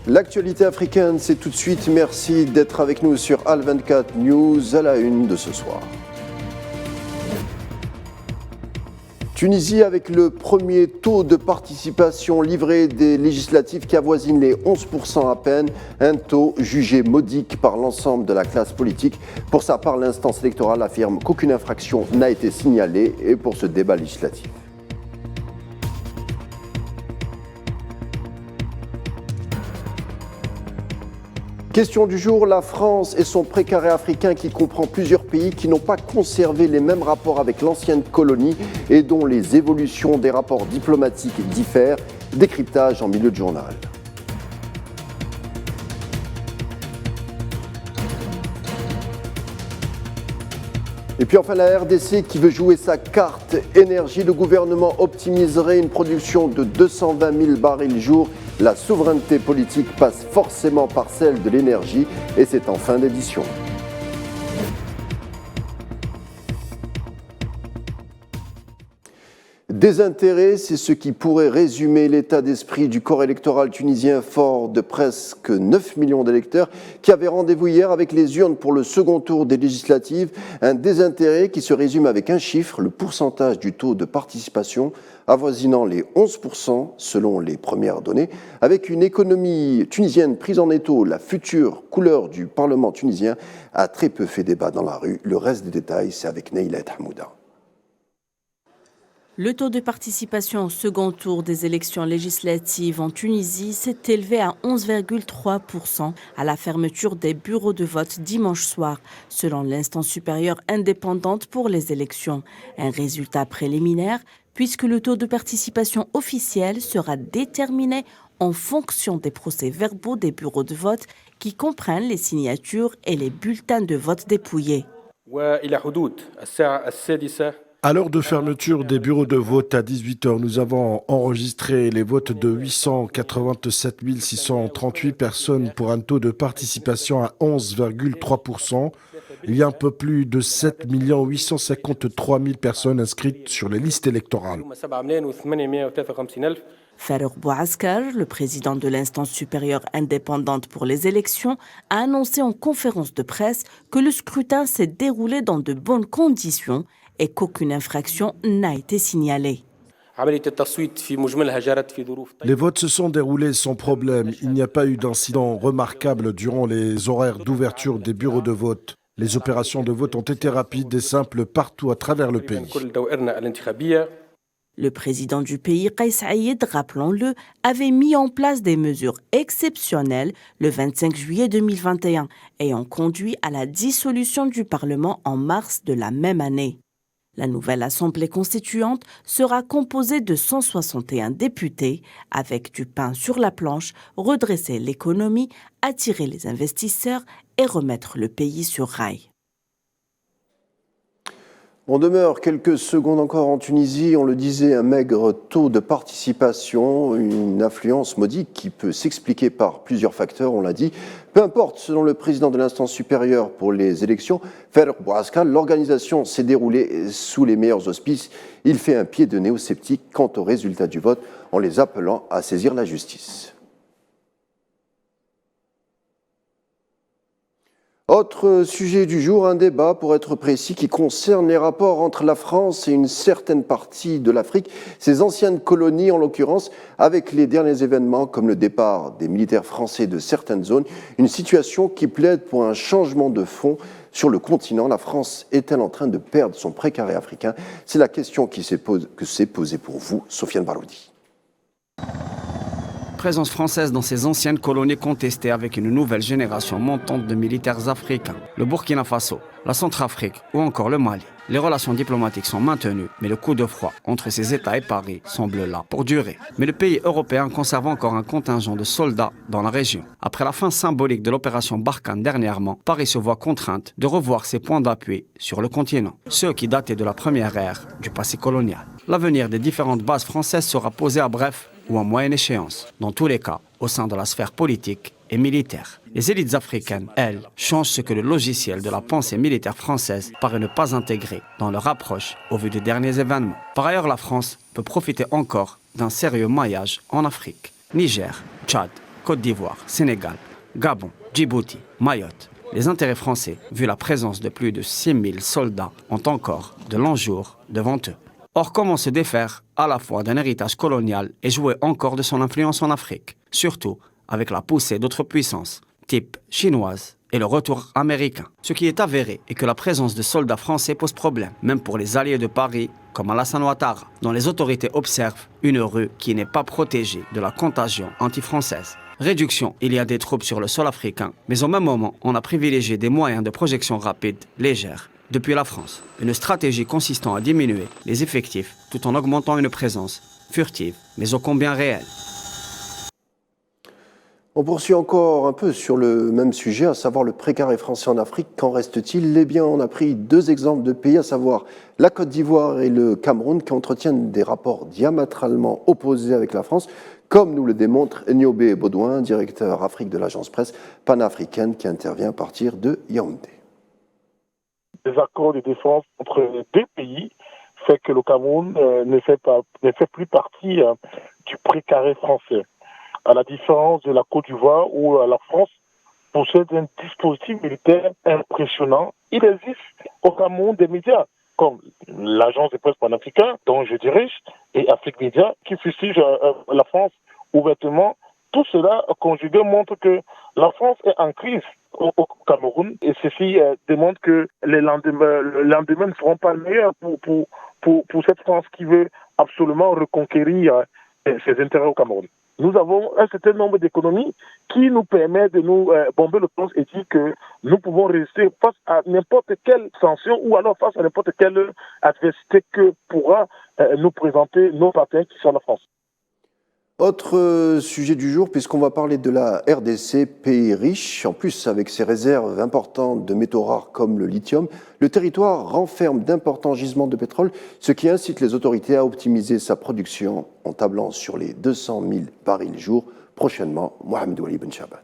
L'actualité africaine, c'est tout de suite. Merci d'être avec nous sur Al24 News à la une de ce soir. Tunisie avec le premier taux de participation livré des législatives qui avoisine les 11% à peine, un taux jugé modique par l'ensemble de la classe politique. Pour sa part, l'instance électorale affirme qu'aucune infraction n'a été signalée et pour ce débat législatif. Question du jour, la France et son précaré africain qui comprend plusieurs pays qui n'ont pas conservé les mêmes rapports avec l'ancienne colonie et dont les évolutions des rapports diplomatiques diffèrent. Décryptage en milieu de journal. Et puis enfin la RDC qui veut jouer sa carte énergie. Le gouvernement optimiserait une production de 220 000 barils jour. La souveraineté politique passe forcément par celle de l'énergie et c'est en fin d'édition. Désintérêt, c'est ce qui pourrait résumer l'état d'esprit du corps électoral tunisien fort de presque 9 millions d'électeurs qui avaient rendez-vous hier avec les urnes pour le second tour des législatives. Un désintérêt qui se résume avec un chiffre, le pourcentage du taux de participation avoisinant les 11% selon les premières données. Avec une économie tunisienne prise en étau, la future couleur du Parlement tunisien a très peu fait débat dans la rue. Le reste des détails, c'est avec Neila Hamouda. Le taux de participation au second tour des élections législatives en Tunisie s'est élevé à 11,3% à la fermeture des bureaux de vote dimanche soir, selon l'instance supérieure indépendante pour les élections. Un résultat préliminaire, puisque le taux de participation officiel sera déterminé en fonction des procès-verbaux des bureaux de vote qui comprennent les signatures et les bulletins de vote dépouillés. À l'heure de fermeture des bureaux de vote à 18h, nous avons enregistré les votes de 887 638 personnes pour un taux de participation à 11,3%. Il y a un peu plus de 7 853 000 personnes inscrites sur les listes électorales. Farouk Bouaskar, le président de l'instance supérieure indépendante pour les élections, a annoncé en conférence de presse que le scrutin s'est déroulé dans de bonnes conditions et qu'aucune infraction n'a été signalée. Les votes se sont déroulés sans problème. Il n'y a pas eu d'incident remarquable durant les horaires d'ouverture des bureaux de vote. Les opérations de vote ont été rapides et simples partout à travers le pays. Le président du pays, Kais Saïed, rappelons-le, avait mis en place des mesures exceptionnelles le 25 juillet 2021, ayant conduit à la dissolution du Parlement en mars de la même année. La nouvelle Assemblée constituante sera composée de 161 députés, avec du pain sur la planche, redresser l'économie, attirer les investisseurs et remettre le pays sur rail. On demeure quelques secondes encore en Tunisie. On le disait, un maigre taux de participation, une affluence modique qui peut s'expliquer par plusieurs facteurs, on l'a dit. Peu importe, selon le président de l'instance supérieure pour les élections, Farouk Bouaskar, l'organisation s'est déroulée sous les meilleurs auspices. Il fait un pied de néo-sceptique quant aux résultats du vote en les appelant à saisir la justice. Autre sujet du jour, un débat pour être précis qui concerne les rapports entre la France et une certaine partie de l'Afrique, ses anciennes colonies en l'occurrence, avec les derniers événements comme le départ des militaires français de certaines zones, une situation qui plaide pour un changement de fond sur le continent. La France est-elle en train de perdre son précaré africain? C'est la question que s'est posée pour vous, Sofiane Baroudi. Présence française dans ces anciennes colonies contestées avec une nouvelle génération montante de militaires africains. Le Burkina Faso, la Centrafrique ou encore le Mali. Les relations diplomatiques sont maintenues, mais le coup de froid entre ces États et Paris semble là pour durer. Mais le pays européen conserve encore un contingent de soldats dans la région. Après la fin symbolique de l'opération Barkhane dernièrement, Paris se voit contrainte de revoir ses points d'appui sur le continent, ceux qui dataient de la première ère du passé colonial. L'avenir des différentes bases françaises sera posé à bref ou à moyenne échéance, dans tous les cas au sein de la sphère politique et militaire. Les élites africaines, elles, changent ce que le logiciel de la pensée militaire française paraît ne pas intégrer dans leur approche au vu des derniers événements. Par ailleurs, la France peut profiter encore d'un sérieux maillage en Afrique. Niger, Tchad, Côte d'Ivoire, Sénégal, Gabon, Djibouti, Mayotte. Les intérêts français, vu la présence de plus de 6000 soldats, ont encore de longs jours devant eux. Or, comment se défaire à la fois d'un héritage colonial et jouer encore de son influence en Afrique, surtout avec la poussée d'autres puissances, type chinoise, et le retour américain. Ce qui est avéré est que la présence de soldats français pose problème, même pour les alliés de Paris, comme Alassane Ouattara, dont les autorités observent une rue qui n'est pas protégée de la contagion anti-française. Réduction, il y a des troupes sur le sol africain, mais au même moment, on a privilégié des moyens de projection rapide, légère, depuis la France. Une stratégie consistant à diminuer les effectifs tout en augmentant une présence furtive, mais ô combien réelle. On poursuit encore un peu sur le même sujet, à savoir le précaré français en Afrique. Qu'en reste-t-il? Eh bien, on a pris deux exemples de pays, à savoir la Côte d'Ivoire et le Cameroun, qui entretiennent des rapports diamétralement opposés avec la France, comme nous le démontre Niobé Baudouin, directeur Afrique de l'agence presse panafricaine, qui intervient à partir de Yaoundé. Les accords de défense entre les deux pays fait que le Cameroun ne fait plus partie du précaré français. À la différence de la Côte d'Ivoire où la France possède un dispositif militaire impressionnant. Il existe au Cameroun des médias comme l'agence de presse panafricaine dont je dirige et Afrique Média qui fustige la France ouvertement. Tout cela conjugué montre que la France est en crise au Cameroun et ceci démontre que les lendemains ne seront pas meilleurs pour cette France qui veut absolument reconquérir ses intérêts au Cameroun. Nous avons un certain nombre d'économies qui nous permettent de nous bomber le torse et dire que nous pouvons résister face à n'importe quelle sanction ou alors face à n'importe quelle adversité que pourra nous présenter nos partenaires qui sont la France. Autre sujet du jour, puisqu'on va parler de la RDC, pays riche, en plus avec ses réserves importantes de métaux rares comme le lithium, le territoire renferme d'importants gisements de pétrole, ce qui incite les autorités à optimiser sa production en tablant sur les 200 000 barils jour prochainement. Mohamed Wali Ben Chaban.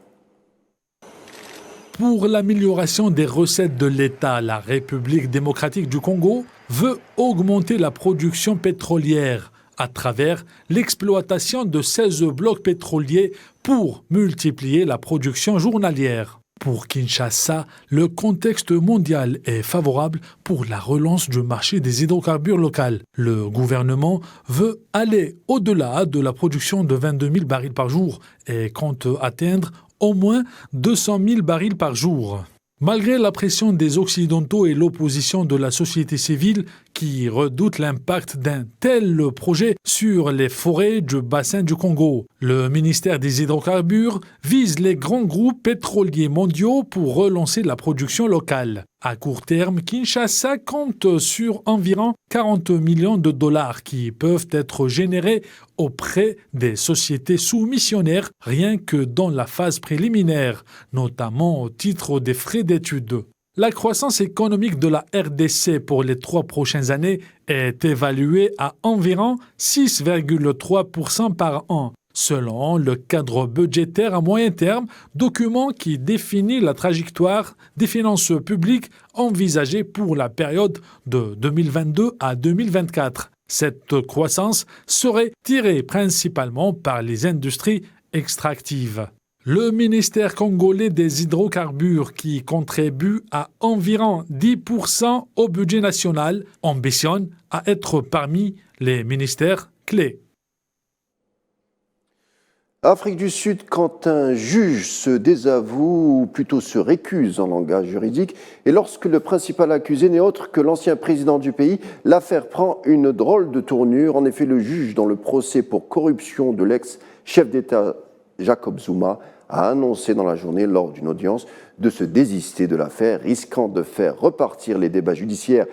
Pour l'amélioration des recettes de l'État, la République démocratique du Congo veut augmenter la production pétrolière à travers l'exploitation de 16 blocs pétroliers pour multiplier la production journalière. Pour Kinshasa, le contexte mondial est favorable pour la relance du marché des hydrocarbures locaux. Le gouvernement veut aller au-delà de la production de 22 000 barils par jour et compte atteindre au moins 200 000 barils par jour. Malgré la pression des Occidentaux et l'opposition de la société civile qui redoute l'impact d'un tel projet sur les forêts du bassin du Congo, le ministère des Hydrocarbures vise les grands groupes pétroliers mondiaux pour relancer la production locale. À court terme, Kinshasa compte sur environ 40 millions de dollars qui peuvent être générés auprès des sociétés soumissionnaires rien que dans la phase préliminaire, notamment au titre des frais d'études. La croissance économique de la RDC pour les 3 prochaines années est évaluée à environ 6,3% par an, selon le cadre budgétaire à moyen terme, document qui définit la trajectoire des finances publiques envisagées pour la période de 2022 à 2024. Cette croissance serait tirée principalement par les industries extractives. Le ministère congolais des hydrocarbures, qui contribue à environ 10% au budget national, ambitionne à être parmi les ministères clés. Afrique du Sud, quand un juge se désavoue, ou plutôt se récuse en langage juridique, et lorsque le principal accusé n'est autre que l'ancien président du pays, l'affaire prend une drôle de tournure. En effet, le juge dans le procès pour corruption de l'ex-chef d'État Jacob Zuma a annoncé dans la journée, lors d'une audience, de se désister de l'affaire, risquant de faire repartir les débats judiciaires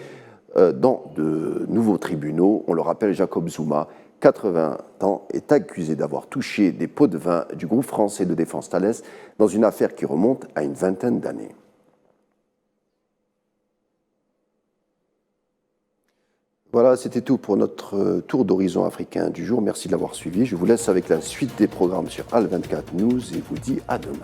dans de nouveaux tribunaux. On le rappelle, Jacob Zuma, 80 ans, est accusé d'avoir touché des pots de vin du groupe français de défense Thales dans une affaire qui remonte à une vingtaine d'années. Voilà, c'était tout pour notre tour d'horizon africain du jour. Merci de l'avoir suivi. Je vous laisse avec la suite des programmes sur Al 24 News et vous dis à demain.